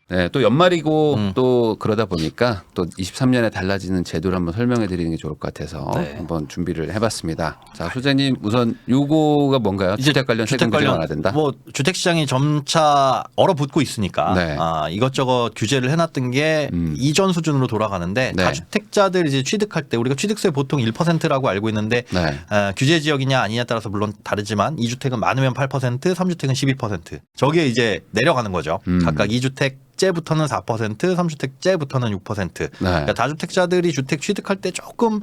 네, 또 연말이고 또 그러다 보니까 또 23년에 달라지는 제도를 한번 설명해 드리는 게 좋을 것 같아서 네. 한번 준비를 해봤습니다. 자, 소장님 우선 요거가 뭔가요? 주택 관련 세금 규제 완화된다? 뭐 주택 시장이 점차 얼어붙고 있으니까 네. 이것저것 규제를 해놨던 게 이전 수준으로 돌아가는데 네. 다주택자들 이제 취득할 때 우리가 취득세 보통 1%라고 알고 있는데 네. 규제 지역이냐 아니냐에 따라서 물론 다르지만 2주택은 많으면 8%, 3주택은 12%. 저게 이제 내려가는 거죠. 각각 2주택 째부터는 4%, 3주택째부터는 6%. 네. 그러니까 다주택자들이 주택 취득할 때 조금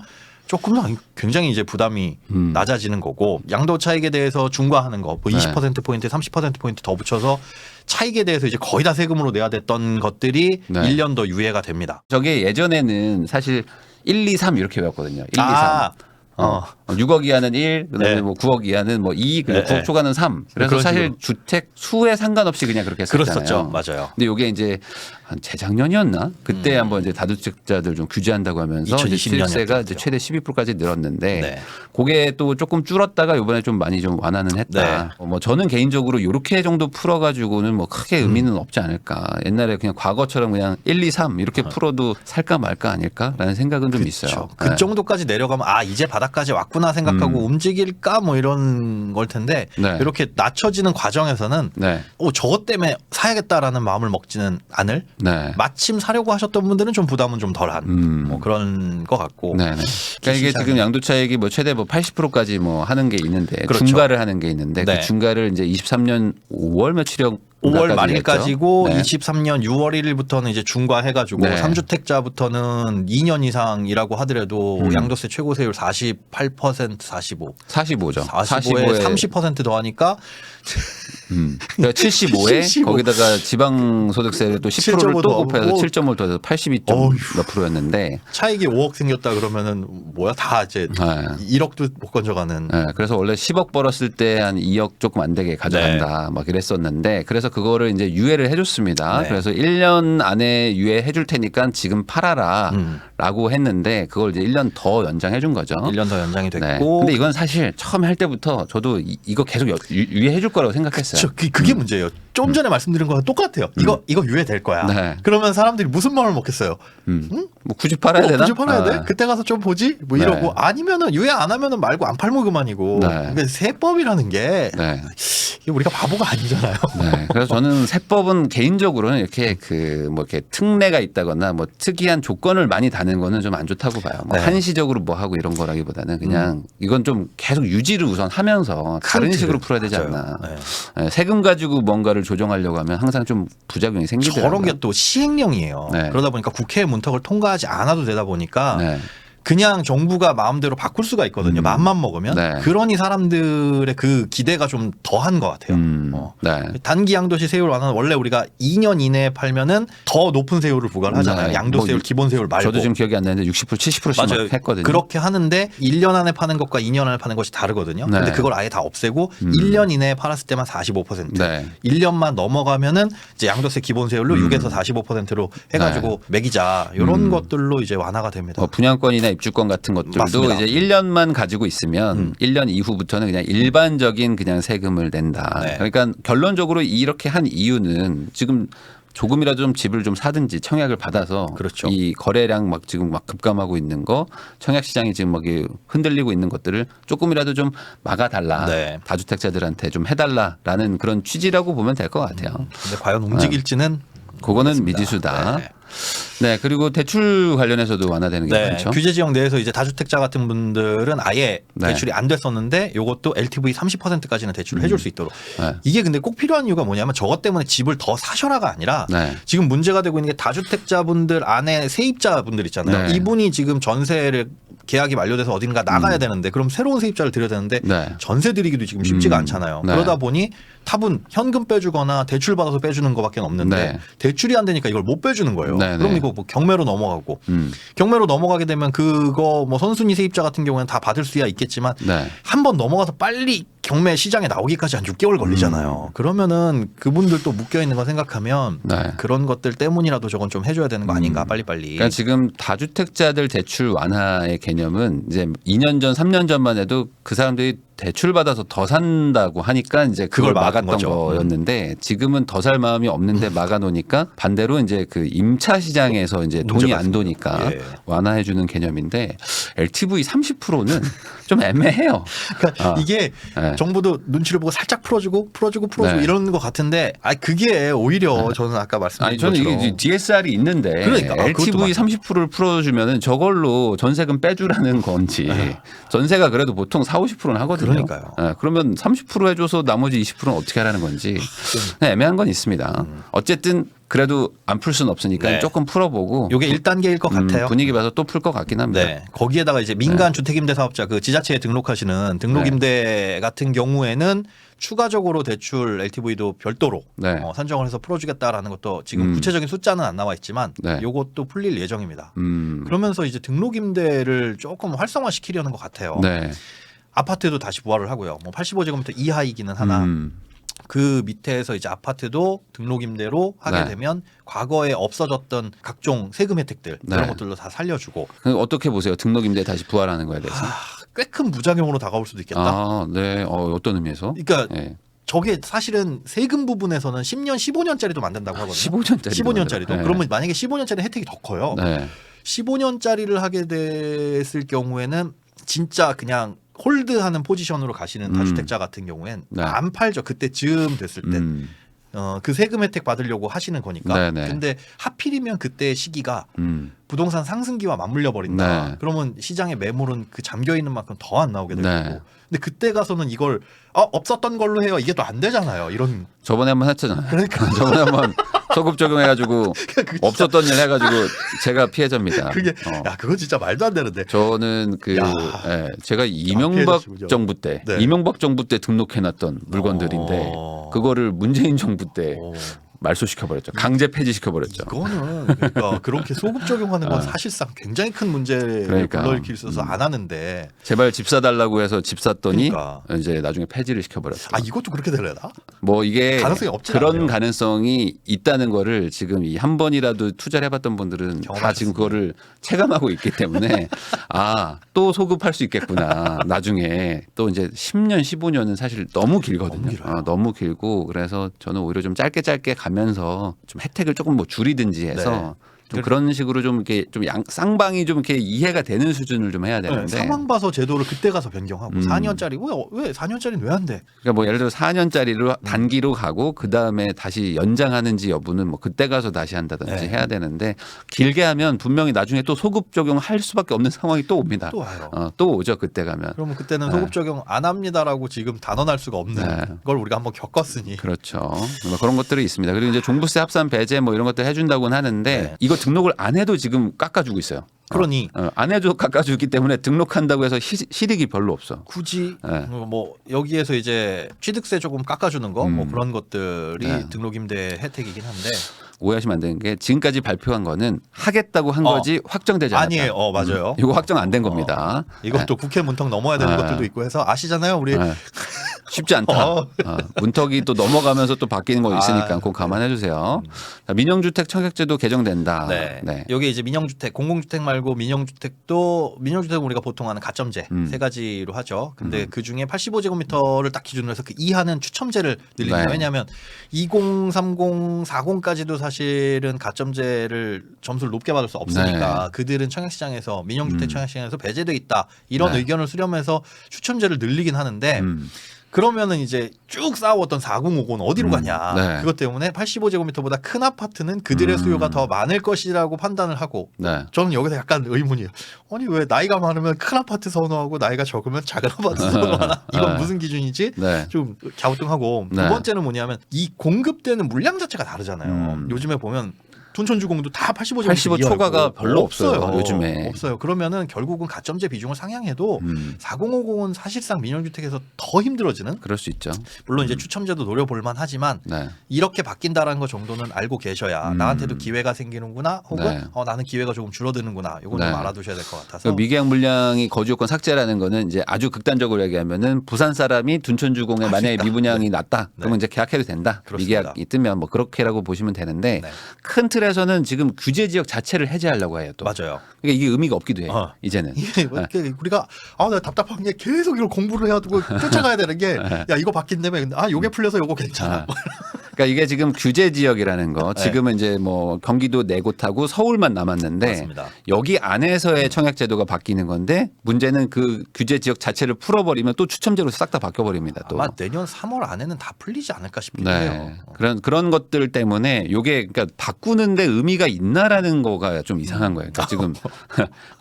굉장히 이제 부담이 낮아지는 거고 양도 차익에 대해서 중과하는 거, 뭐 20%포인트, 30%포인트 더 붙여서 차익에 대해서 이제 거의 다 세금으로 내야 됐던 것들이 네. 1년 더 유예가 됩니다. 저게 예전에는 사실 1, 2, 3 이렇게 외웠거든요. 1, 2, 3. 아, 6억 이하는 1, 그다음에 네. 뭐 9억 이하는 뭐 2, 그리고 네. 9억 초과는 3. 그래서 그런 사실 식으로. 주택 수에 상관없이 그냥 그렇게 했었잖아요. 그랬었죠. 맞아요. 근데 이게 이제 한 재작년이었나? 그때 한번 이제 다주택자들 좀 규제한다고 하면서 2020 년이었죠, 취득세가 이제 그때요. 최대 12%까지 늘었는데 네. 그게 또 조금 줄었다가 이번에 좀 많이 좀 완화는 했다. 네. 뭐 저는 개인적으로 이렇게 정도 풀어가지고는 뭐 크게 의미는 없지 않을까. 옛날에 그냥 과거처럼 그냥 1, 2, 3 이렇게 풀어도 살까 말까 아닐까라는 생각은 좀 있어요. 그 네. 정도까지 내려가면 이제 바닥까지 왔구나 생각하고 움직일까 뭐 이런 걸 텐데 네. 이렇게 낮춰지는 과정에서는 네. 저것 때문에 사야겠다라는 마음을 먹지는 않을 네. 마침 사려고 하셨던 분들은 좀 부담은 좀 덜한 뭐 그런 것 같고 네네. 그러니까 이게 지금 양도차익이 뭐 최대 뭐 80%까지 뭐 하는 게 있는데 그렇죠. 중과를 하는 게 있는데 네. 그 중과를 이제 23년 5월 며칠이었 5월 말일까지고 네. 23년 6월 1일부터는 이제 중과해가지고 네. 3주택자부터는 2년 이상이라고 하더라도 양도세 최고세율 48%, 45. 45죠. 45에 30% 더하니까 그러니까 75에 75. 거기다가 지방소득세를 또 10%를 7.5 또 곱해서 더하고. 7.5를 더해서 82몇 %였는데 차익이 5억 생겼다 그러면은 뭐야 다 이제 네. 1억도 못 건져가는. 네, 그래서 원래 10억 벌었을 때 한 2억 조금 안 되게 가져간다 막 이랬었는데 그래서 그거를 이제 유예를 해줬습니다. 네. 그래서 1년 안에 유예해 줄 테니까 지금 팔아라라고 했는데 그걸 이제 1년 더 연장해 준 거죠. 1년 더 연장이 됐고. 네. 근데 이건 사실 처음에 할 때부터 저도 이거 계속 유예해 줄 거라고 생각했어요. 그게 문제예요. 좀 전에 말씀드린 거랑 똑같아요. 이거 유예될 거야. 네. 그러면 사람들이 무슨 마음을 먹겠어요? 뭐 굳이 팔아야 되나? 굳이 팔아야 돼? 아. 그때 가서 좀 보지? 뭐 네. 이러고 아니면은 유예 안 하면은 말고 안 팔면 그만이고. 네. 근데 세법이라는 게 네. 이게 우리가 바보가 아니잖아요. 네. 그래서 저는 세법은 개인적으로는 이렇게 뭐 이렇게 특례가 있다거나 뭐 특이한 조건을 많이 다는 거는 좀 안 좋다고 봐요. 뭐 네. 한시적으로 뭐 하고 이런 거라기보다는 그냥 이건 좀 계속 유지를 우선 하면서 다른 식으로 풀어야 되지 맞아요. 않나. 네. 네, 세금 가지고 뭔가를 조정하려고 하면 항상 좀 부작용이 생기더라고요. 저런 게 또 시행령이에요. 네. 그러다 보니까 국회 문턱을 통과하지 않아도 되다 보니까 네. 그냥 정부가 마음대로 바꿀 수가 있거든요. 맘만 먹으면. 네. 그러니 사람들의 그 기대가 좀 더한 것 같아요. 네. 단기 양도시 세율 완화는 원래 우리가 2년 이내에 팔면은 더 높은 세율을 부과를 하잖아요. 네. 양도세율, 뭐 기본 세율 말고. 저도 지금 기억이 안 나는데 60% 70%씩 맞아요. 했거든요. 그렇게 하는데 1년 안에 파는 것과 2년 안에 파는 것이 다르거든요. 네. 근데 그걸 아예 다 없애고 1년 이내에 팔았을 때만 45%. 네. 1년만 넘어가면은 이제 양도세 기본 세율로 6에서 45%로 해가지고 매기자 이런 것들로 이제 완화가 됩니다. 분양권이나 입주권 같은 것들도 맞습니다. 이제 1년만 가지고 있으면 1년 이후부터는 그냥 일반적인 그냥 세금을 낸다. 네. 그러니까 결론적으로 이렇게 한 이유는 지금 조금이라도 좀 집을 좀 사든지 청약을 받아서 그렇죠. 이 거래량 막 지금 막 급감하고 있는 거 청약 시장이 지금 막 흔들리고 있는 것들을 조금이라도 좀 막아달라. 네. 다주택자들한테 좀 해달라라는 그런 취지라고 보면 될 것 같아요. 근데 과연 움직일지는 그거는 모르겠습니다. 미지수다. 네. 네, 그리고 대출 관련해서도 완화되는 게 네, 많죠. 규제 지역 내에서 이제 다주택자 같은 분들은 아예 네. 대출이 안 됐었는데 요것도 LTV 30%까지는 대출을 해줄 수 있도록. 네. 이게 근데 꼭 필요한 이유가 뭐냐면 저것 때문에 집을 더 사셔라가 아니라 네. 지금 문제가 되고 있는 게 다주택자분들 안에 세입자분들 있잖아요. 네. 이분이 지금 전세를 계약이 만료돼서 어딘가 나가야 되는데 그럼 새로운 세입자를 들여야 되는데 네. 전세 드리기도 지금 쉽지가 않잖아요. 네. 그러다 보니 탑은 현금 빼주거나 대출 받아서 빼주는 것밖에 없는데 네. 대출이 안 되니까 이걸 못 빼주는 거예요. 네, 그럼 네. 이거 뭐 경매로 넘어가고 경매로 넘어가게 되면 그거 뭐 선순위 세입자 같은 경우에는 다 받을 수야 있겠지만 네. 한 번 넘어가서 빨리 경매 시장에 나오기까지 한 6개월 걸리잖아요. 그러면은 그분들도 묶여 있는 거 생각하면 네. 그런 것들 때문이라도 저건 좀 해줘야 되는 거 아닌가 빨리빨리. 그러니까 지금 다주택자들 대출 완화의 개념은 이제 2년 전, 3년 전만 해도 그 사람들이 대출 받아서 더 산다고 하니까 이제 그걸 그걸 막은 막았던 거죠. 거였는데 지금은 더 살 마음이 없는데 막아놓으니까 반대로 이제 그 임차 시장에서 이제 돈이 문제가 안 도니까 예. 완화해주는 개념인데 LTV 30%는 좀 애매해요. 그러니까 이게 네. 정부도 눈치를 보고 살짝 풀어주고 네. 이러는 것 같은데 그게 오히려 저는 아까 말씀드린 아니 저는 것처럼 이게 DSR이 있는데 그러니까. 그것도 LTV 맞아. 30%를 풀어주면은 저걸로 전세금 빼주라는 건지 전세가 그래도 보통 40-50%는 하거든요. 그러니까요. 예, 그러면 30% 해줘서 나머지 20%는 어떻게 하라는 건지 애매한 건 있습니다. 어쨌든 그래도 안 풀 수는 없으니까 네. 조금 풀어보고 이게 1단계일 것 같아요. 분위기 봐서 또 풀 것 같긴 합니다. 네. 거기에다가 이제 민간 주택임대사업자 그 지자체에 등록하시는 등록임대 같은 경우에는 추가적으로 대출 LTV도 별도로 네. 산정을 해서 풀어주겠다라는 것도 지금 구체적인 숫자는 안 나와 있지만 네. 이것도 풀릴 예정입니다. 음, 그러면서 이제 등록임대를 조금 활성화시키려는 것 같아요. 네. 아파트도 다시 부활을 하고요. 뭐 85제곱미터 이하이기는 하나 그 밑에서 이제 아파트도 등록임대로 하게 네. 되면 과거에 없어졌던 각종 세금 혜택들 네. 이런 것들도 다 살려주고 그럼 어떻게 보세요? 등록임대 다시 부활하는 거에 대해서? 꽤 큰 부작용으로 다가올 수도 있겠다. 아, 네. 어떤 의미에서? 그러니까 네. 저게 사실은 세금 부분에서는 10년, 15년짜리도 만든다고 하거든요. 15년짜리. 15년짜리도. 네. 그러면 만약에 15년짜리 혜택이 더 커요. 네. 15년짜리를 하게 됐을 경우에는 진짜 그냥 홀드하는 포지션으로 가시는 다주택자 같은 경우엔 네. 안 팔죠. 그때쯤 됐을 때. 그 세금 혜택 받으려고 하시는 거니까. 네네. 근데 하필이면 그때 시기가 음. 부동산 상승기와 맞물려 버린다. 네. 그러면 시장의 매물은 그 잠겨 있는 만큼 더 안 나오게 되고. 네. 근데 그때 가서는 이걸 없었던 걸로 해요. 이게 또 안 되잖아요. 이런 저번에 한번 했잖아요. 그러니까. 저번에 한번 소급 적용해가지고 그거 진짜- 없었던 일 해가지고 제가 피해자입니다. 그게 그거 진짜 말도 안 되는데. 저는 야. 제가 이명박 피해자시군요. 정부 때 네. 이명박 정부 때 등록해놨던 물건들인데 그거를 문재인 정부 때 말소시켜 버렸죠. 강제 폐지시켜 버렸죠. 이거는 그러니까 그렇게 소급 적용하는 건 사실상 굉장히 큰 문제를 그러니까. 불러일으킬 수 있어서 안 하는데. 제발 집 사달라고 해서 집 샀더니 그러니까. 이제 나중에 폐지를 시켜버렸어요. 이것도 그렇게 되려나? 뭐 이게 가능성이 없진 그런 않아요. 가능성이 있다는 거를 지금 이 한 번이라도 투자를 해봤던 분들은 다 경험하셨습니다. 지금 그거를 체감하고 있기 때문에 또 소급할 수 있겠구나. 나중에 또 이제 10년, 15년은 사실 너무 길거든요. 너무 길어요. 너무 길고 그래서 저는 오히려 좀 짧게 가면서 좀 혜택을 조금 뭐 줄이든지 해서 좀 그런 식으로 좀 이렇게 좀 쌍방이 좀 이렇게 이해가 되는 수준을 좀 해야 되는데. 상황 봐서 제도를 그때 가서 변경하고 4년짜리 왜 4년짜리는 왜 안 돼? 그러니까 뭐 예를 들어 4년짜리로 단기로 가고 그 다음에 다시 연장하는지 여부는 뭐 그때 가서 다시 한다든지 네. 해야 되는데 길게 하면 분명히 나중에 또 소급 적용할 수밖에 없는 상황이 또 옵니다. 또 와요. 또 오죠 그때 가면. 그러면 그때는 네. 소급 적용 안 합니다라고 지금 단언할 수가 없는 네. 걸 우리가 한번 겪었으니. 그렇죠. 뭐 그런 것들이 있습니다. 그리고 이제 종부세 합산 배제 뭐 이런 것들 해준다고는 하는데 네. 이거 등록을 안 해도 지금 깎아주고 있어요. 그러니 안 해도 깎아주기 때문에 등록한다고 해서 실익이 별로 없어. 굳이 네. 뭐 여기에서 이제 취득세 조금 깎아주는 거 뭐 그런 것들이 네. 등록임대 혜택이긴 한데 오해하시면 안 되는 게 지금까지 발표한 거는 하겠다고 한 거지 확정되지 않았다. 아니에요. 맞아요. 이거 확정 안 된 겁니다. 이것도 국회 문턱 넘어야 되는 네. 것들도 있고 해서 아시잖아요. 우리 네. 쉽지 않다. 문턱이 또 넘어가면서 또 바뀌는 거 있으니까 꼭 감안해 주세요. 자, 민영주택 청약제도 개정된다. 네. 여기 이제 민영주택, 공공주택 말고 민영주택도 민영주택은 우리가 보통 하는 가점제 세 가지로 하죠. 근데 그 중에 85제곱미터를 딱 기준으로 해서 그 이하는 추첨제를 늘립니다. 네. 왜냐하면 20, 30, 40까지도 사실은 가점제를 점수를 높게 받을 수 없으니까 네. 그들은 청약시장에서 민영주택 청약시장에서 배제돼 있다 이런 네. 의견을 수렴해서 추첨제를 늘리긴 하는데. 그러면은 이제 쭉 쌓아왔던 4050은 어디로 가냐. 네. 그것 때문에 85제곱미터보다 큰 아파트는 그들의 수요가 더 많을 것이라고 판단을 하고 네. 저는 여기서 약간 의문이에요. 아니 왜 나이가 많으면 큰 아파트 선호하고 나이가 적으면 작은 아파트 선호하나? 이건 무슨 기준이지? 네. 좀 갸우뚱하고 네. 두 번째는 뭐냐면 이 공급되는 물량 자체가 다르잖아요. 요즘에 보면 둔촌주공도 다 85제곱미터 85 초과가 별로 없어요, 요즘에. 없어요. 그러면은 결국은 가점제 비중을 상향해도 4050은 사실상 민영주택에서 더 힘들어지는. 그럴 수 있죠. 물론 이제 추첨제도 노려볼만 하지만 네. 이렇게 바뀐다라는 거 정도는 알고 계셔야 나한테도 기회가 생기는구나 혹은 네. 나는 기회가 조금 줄어드는구나 이건 네. 좀 알아두셔야 될 것 같아서. 미계약 물량이 거주요건 삭제라는 거는 이제 아주 극단적으로 얘기하면은 부산 사람이 둔촌주공에 할수 만약에 있다. 미분양이 네. 났다. 그러면 이제 계약해도 된다. 그렇습니다. 미계약이 뜨면 뭐 그렇게라고 보시면 되는데 네. 큰 틀에서는 지금 규제 지역 자체를 해제하려고 해요. 또. 맞아요. 그러니까 이게 의미가 없기도 해요. 이제는. 이게 뭐 이렇게 우리가 나 답답한 게 계속 이걸 공부를 해야 되고 쫓아가야 되는 게 야 이거 바뀐다며 요게 풀려서 요거 괜찮아. 그러니까 이게 지금 규제 지역이라는 거 지금은 이제 뭐 경기도 네 곳하고 서울만 남았는데 맞습니다. 여기 안에서의 청약 제도가 바뀌는 건데 문제는 그 규제 지역 자체를 풀어버리면 또 추첨제로 싹 다 바뀌어버립니다. 또. 아마 내년 3월 안에는 다 풀리지 않을까 싶긴 해요. 그런 것들 때문에 요게 그러니까 바꾸는데 의미가 있나라는 거가 좀 이상한 거예요. 그러니까 지금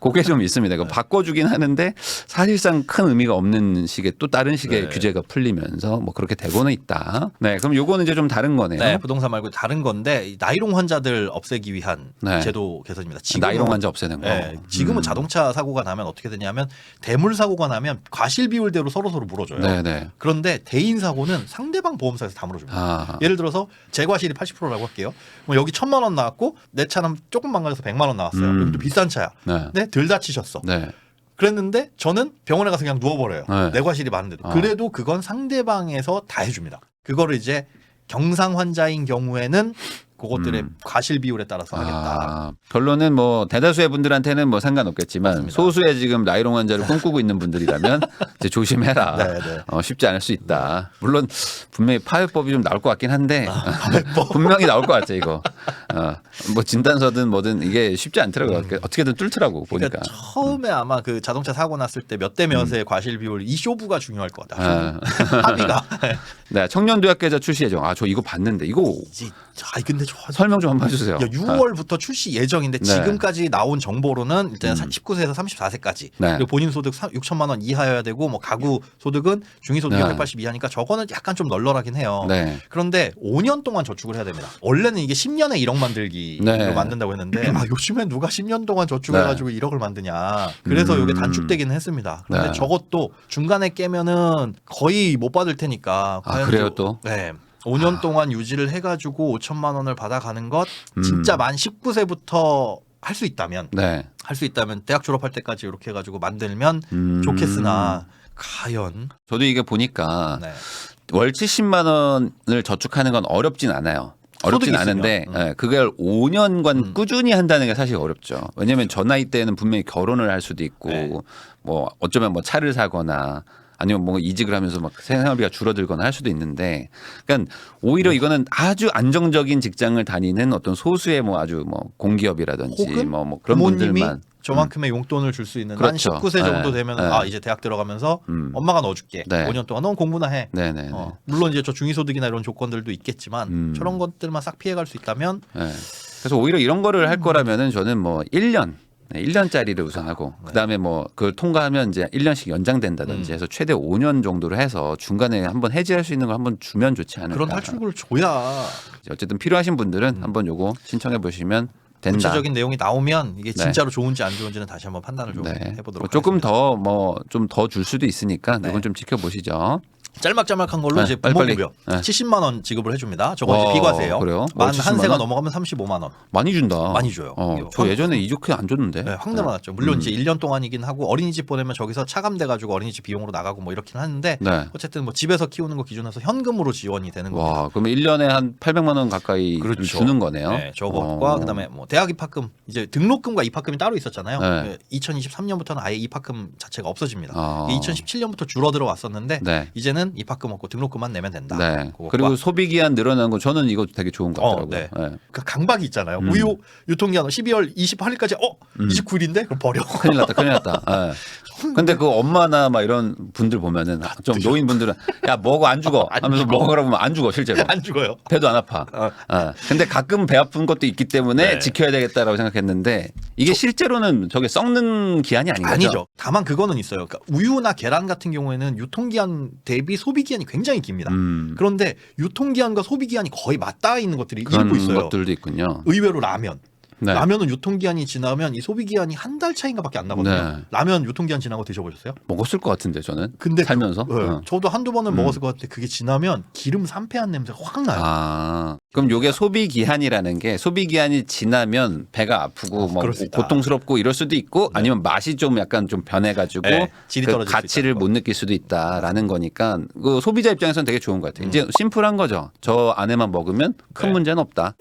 그게 좀 있습니다. 그러니까 바꿔주긴 하는데 사실상 큰 의미가 없는 식의 또 다른 식의 규제가 풀리면서 뭐 그렇게 되고는 있다. 네, 그럼 요거는 이제 좀 다른 거네요. 네, 부동산 말고 다른 건데 나이롱 환자들 없애기 위한 제도 개선입니다. 나이롱 환자 없애는 거. 지금은 자동차 사고가 나면 어떻게 되냐면 대물 사고가 나면 과실 비율대로 서로 물어줘요. 그런데 대인 사고는 상대방 보험사에서 다 물어줍니다. 예를 들어서 제 과실이 80%라고 할게요. 뭐 여기 1,000만 원 나왔고 내 차는 조금 망가져서 100만 원 나왔어요. 여기도 비싼 차야. 근데 덜 다치셨어. 그랬는데 저는 병원에 가서 그냥 누워버려요. 내 과실이 많은데도. 그래도 그건 상대방에서 다 해줍니다. 그거를 이제 경상 환자인 경우에는 그것들의 과실 비율에 따라서 하겠다. 결론은 뭐 대다수의 분들한테는 뭐 상관없겠지만 맞습니다. 소수의 지금 나이롱 환자를 꿈꾸고 있는 분들이라면 이제 조심해라. 쉽지 않을 수 있다. 물론 분명히 파회법이 좀 나올 것 같긴 한데 분명히 나올 것 같아 이거. 뭐 진단서든 뭐든 이게 쉽지 않더라고요. 어떻게든 뚫더라고 보니까. 그러니까 처음에 아마 그 자동차 사고 났을 때 몇 대 몇의 과실 비율 이 쇼부가 중요할 것 같아요. 합의가. 네, 청년도약계좌 출시 예정. 저 이거 봤는데 이거. 근데 설명 좀 한번 해주세요. 6월부터 출시 예정인데 지금까지 나온 정보로는 일단 19세에서 34세까지 그리고 본인 소득 6천만 원 이하여야 되고 뭐 가구 소득은 중위소득이 180 이하니까 저거는 약간 좀 널널하긴 해요. 그런데 5년 동안 저축을 해야 됩니다. 원래는 이게 10년에 1억 만들기로 만든다고 했는데 요즘에 누가 10년 동안 저축해가지고 1억을 만드냐. 그래서 이게 단축되기는 했습니다. 그런데 저것도 중간에 깨면은 거의 못 받을 테니까. 그래요 또? 네. 5년 동안 유지를 해가지고 5천만 원을 받아가는 것 진짜 만 19세부터 할 수 있다면 할 수 있다면 대학 졸업할 때까지 이렇게 해가지고 만들면 좋겠으나 과연 저도 이게 보니까 월 70만 원을 저축하는 건 어렵진 않아요. 어렵진 않은데 그걸 5년간 꾸준히 한다는 게 사실 어렵죠. 왜냐하면 저 나이 때는 분명히 결혼을 할 수도 있고 뭐 어쩌면 뭐 차를 사거나 아니면 뭔가 이직을 하면서 막 생활비가 줄어들거나 할 수도 있는데, 그러니까 오히려 이거는 아주 안정적인 직장을 다니는 어떤 소수의 뭐 아주 뭐 공기업이라든지 뭐 그런 분들만 저만큼의 용돈을 줄 수 있는 한 19세 정도 되면 이제 대학 들어가면서 엄마가 넣어줄게. 5년 동안 넌 공부나 해. 물론 이제 저 중위소득이나 이런 조건들도 있겠지만 저런 것들만 싹 피해갈 수 있다면. 그래서 오히려 이런 거를 할 거라면은 저는 뭐 1년짜리를 우선하고 그다음에 뭐 그걸 통과하면 이제 1년씩 연장된다든지 해서 최대 5년 정도로 해서 중간에 한번 해지할 수 있는 걸 한번 주면 좋지 않을까. 그런 탈출구를 줘야. 어쨌든 필요하신 분들은 한번 요거 신청해 보시면 된다. 구체적인 내용이 나오면 이게 진짜로 좋은지 안 좋은지는 다시 한번 판단을 좀 해보도록 조금 하겠습니다. 더 뭐 좀 더 줄 수도 있으니까 이건 좀 지켜보시죠. 짤막짤막한 걸로 이제 부모급여 70만 원 지급을 해줍니다. 저거 이제 비과세예요. 그래요? 만 한 세가 넘어가면 35만 원. 많이 준다. 많이 줘요. 저 예전에 이렇게 안 줬는데. 확 늘어났죠. 물론 이제 1년 동안이긴 하고 어린이집 보내면 저기서 차감돼가지고 어린이집 비용으로 나가고 뭐 이렇긴 하는데 어쨌든 뭐 집에서 키우는 거 기준에서 현금으로 지원이 되는 거예요. 와, 그러면 1년에 한 800만 원 가까이 주는 거네요. 네, 저것과 그다음에 뭐 대학 입학금 이제 등록금과 입학금이 따로 있었잖아요. 2023년부터는 아예 입학금 자체가 없어집니다. 2017년부터 줄어들어 왔었는데 이제는 입학금 없고 등록금만 내면 된다. 그리고 소비 기한 늘어나는 거 저는 이거 되게 좋은 것 같더라고요. 그러니까 강박이 있잖아요. 우유 유통기한 12월 28일까지 29일인데 그럼 버려. 큰일 났다. 근데 그 엄마나 막 이런 분들 보면은 좀 노인분들은 야 먹어 안 죽어 하면서 먹으라고 하면 안 죽어 실제로. 안 죽어요. 배도 안 아파. 근데 가끔 배 아픈 것도 있기 때문에 지켜야 되겠다라고 생각했는데 이게 실제로는 저게 썩는 기한이 아닌 거죠? 아니죠. 다만 그거는 있어요. 그러니까 우유나 계란 같은 경우에는 유통기한 대비 소비기한이 굉장히 깁니다. 그런데 유통기한과 소비기한이 거의 맞닿아 있는 것들이 일부 있어요. 그런 것들도 있군요. 의외로 라면은 유통기한이 지나면 이 소비기한이 한 달 차인가밖에 안 나거든요. 라면 유통기한 지난 거 드셔보셨어요? 먹었을 것 같은데 저는. 근데 살면서. 저도 한두 번은 먹었을 것 같은데 그게 지나면 기름 산패한 냄새가 확 나요. 그럼 이게 소비기한이라는 게 소비기한이 지나면 배가 아프고 뭐 고통스럽고 이럴 수도 있고 아니면 맛이 좀 약간 좀 변해가지고 질이 그 떨어질 가치를 못 느낄 수도 있다라는 거니까 그 소비자 입장에서는 되게 좋은 것 같아요. 이제 심플한 거죠. 저 안에만 먹으면 큰 문제는 없다.